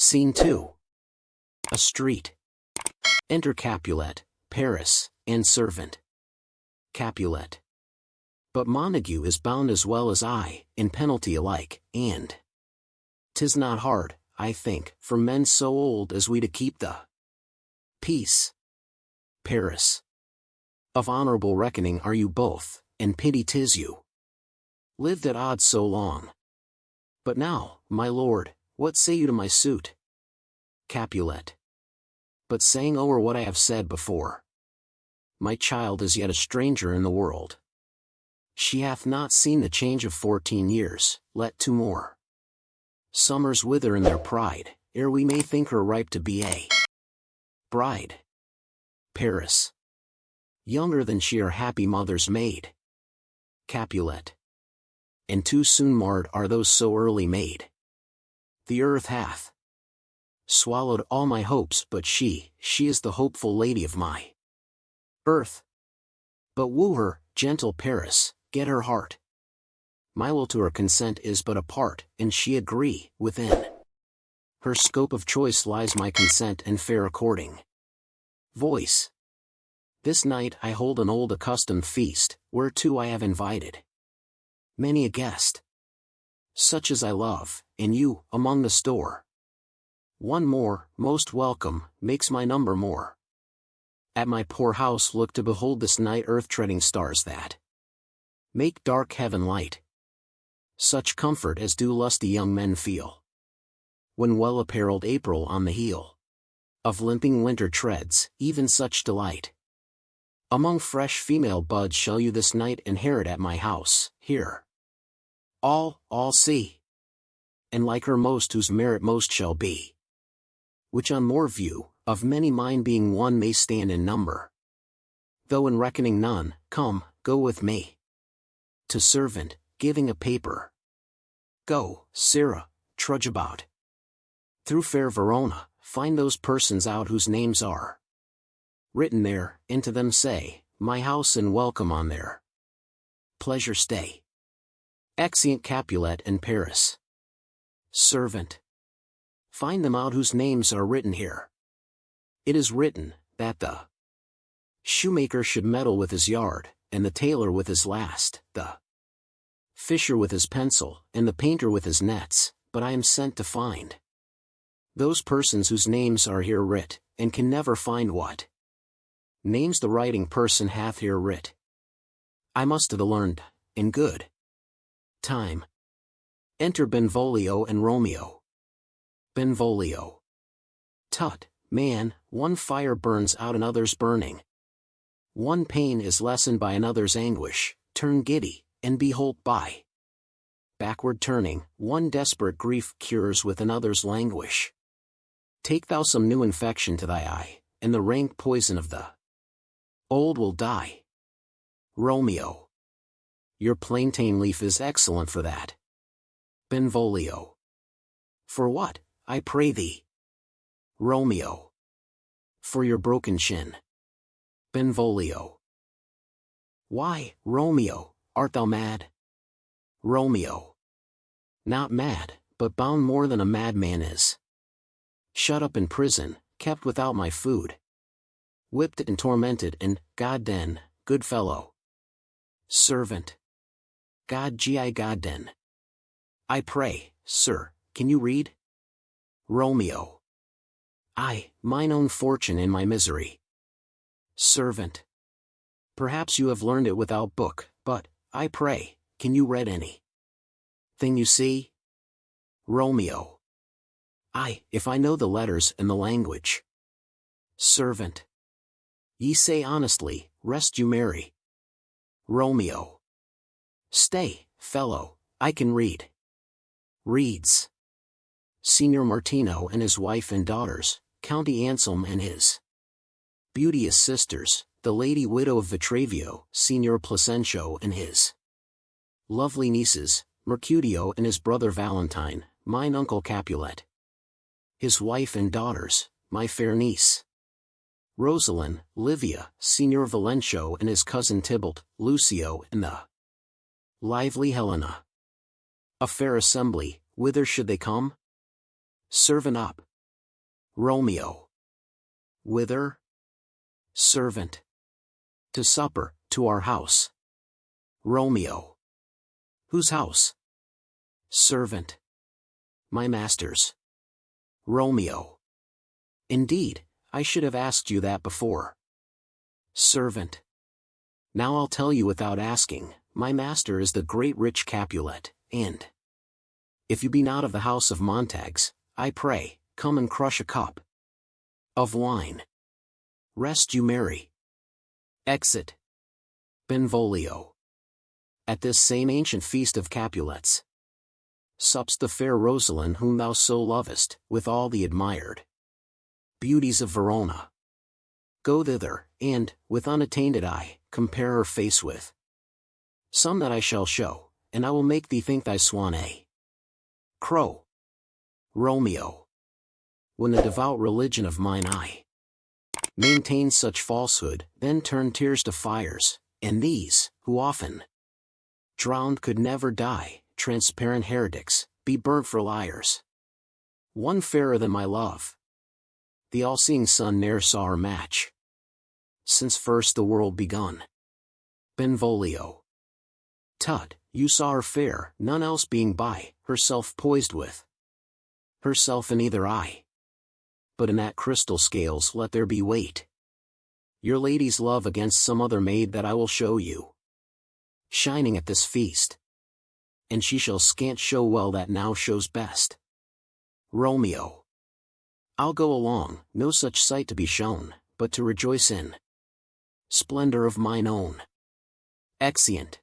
Scene 2. A street. Enter Capulet, Paris, and servant. Capulet. But Montague is bound as well as I, in penalty alike, and 'tis not hard, I think, for men so old as we to keep the peace. Paris. Of honorable reckoning are you both, and pity 'tis you lived at odds so long. But now, my lord, what say you to my suit? Capulet. But saying o'er what I have said before, my child is yet a stranger in the world. She hath not seen the change of 14 years, let 2 more summers wither in their pride, ere we may think her ripe to be a bride. Paris. Younger than she her happy mother's maid. Capulet. And too soon marred are those so early made. The earth hath swallowed all my hopes, but she is the hopeful lady of my earth. But woo her, gentle Paris, get her heart. My will to her consent is but a part, and she agree, within her scope of choice lies my consent and fair according voice. This night I hold an old accustomed feast, whereto I have invited many a guest, such as I love, and you, among the store. One more, most welcome, makes my number more. At my poor house look to behold this night earth-treading stars that make dark heaven light. Such comfort as do lusty young men feel when well-apparelled April on the heel of limping winter treads, even such delight among fresh female buds shall you this night inherit at my house. Here all see, and like her most whose merit most shall be, which on more view, of many mine being one may stand in number, though in reckoning none. Come, go with me. To servant, giving a paper. Go, Sirrah, trudge about through fair Verona, find those persons out whose names are written there, and to them say, my house and welcome on their pleasure stay. Exeunt Capulet and Paris. Servant. Find them out whose names are written here. It is written, that the shoemaker should meddle with his yard, and the tailor with his last, the fisher with his pencil, and the painter with his nets, but I am sent to find those persons whose names are here writ, and can never find what names the writing person hath here writ. I must to the learned, in good time. Enter Benvolio and Romeo. Benvolio. Tut, man, one fire burns out another's burning. One pain is lessened by another's anguish. Turn giddy, and be holp by backward turning. One desperate grief cures with another's languish. Take thou some new infection to thy eye, and the rank poison of the old will die. Romeo. Your plantain leaf is excellent for that. Benvolio. For what, I pray thee? Romeo. For your broken shin. Benvolio. Why, Romeo, art thou mad? Romeo. Not mad, but bound more than a madman is. Shut up in prison, kept without my food. Whipped and tormented and, godden, good fellow. Servant. Godden. I pray, sir, can you read? Romeo. I, mine own fortune in my misery. Servant. Perhaps you have learned it without book, but, I pray, can you read any thing you see? Romeo. I, if I know the letters and the language. Servant. Ye say honestly, rest you merry. Romeo. Stay, fellow, I can read. Reads. Signor Martino and his wife and daughters, County Anselm and his beauteous sisters, the lady widow of Vitravio, Signor Placentio and his lovely nieces, Mercutio and his brother Valentine, mine uncle Capulet. His wife and daughters, my fair niece Rosalind, Livia, Signor Valencio and his cousin Tybalt, Lucio and the lively Helena. A fair assembly, whither should they come? Servant up. Romeo. Whither? Servant. To supper, to our house. Romeo. Whose house? Servant. My master's. Romeo. Indeed, I should have asked you that before. Servant. Now I'll tell you without asking, my master is the great rich Capulet, and if you be not of the house of Montagues, I pray, come and crush a cup of wine. Rest you merry. Exit. Benvolio. At this same ancient feast of Capulets sups the fair Rosaline whom thou so lovest, with all the admired beauties of Verona. Go thither, and, with unattainted eye, compare her face with some that I shall show, and I will make thee think thy swan a crow. Romeo. When the devout religion of mine eye maintains such falsehood, then turn tears to fires, and these, who often drowned could never die, transparent heretics, be burnt for liars. One fairer than my love, the all-seeing sun ne'er saw her match, since first the world begun. Benvolio. Tut, you saw her fair, none else being by, herself poised with herself in either eye. But in that crystal scales let there be weight. Your lady's love against some other maid that I will show you, shining at this feast. And she shall scant show well that now shows best. Romeo. I'll go along, no such sight to be shown, but to rejoice in splendor of mine own. Exeunt.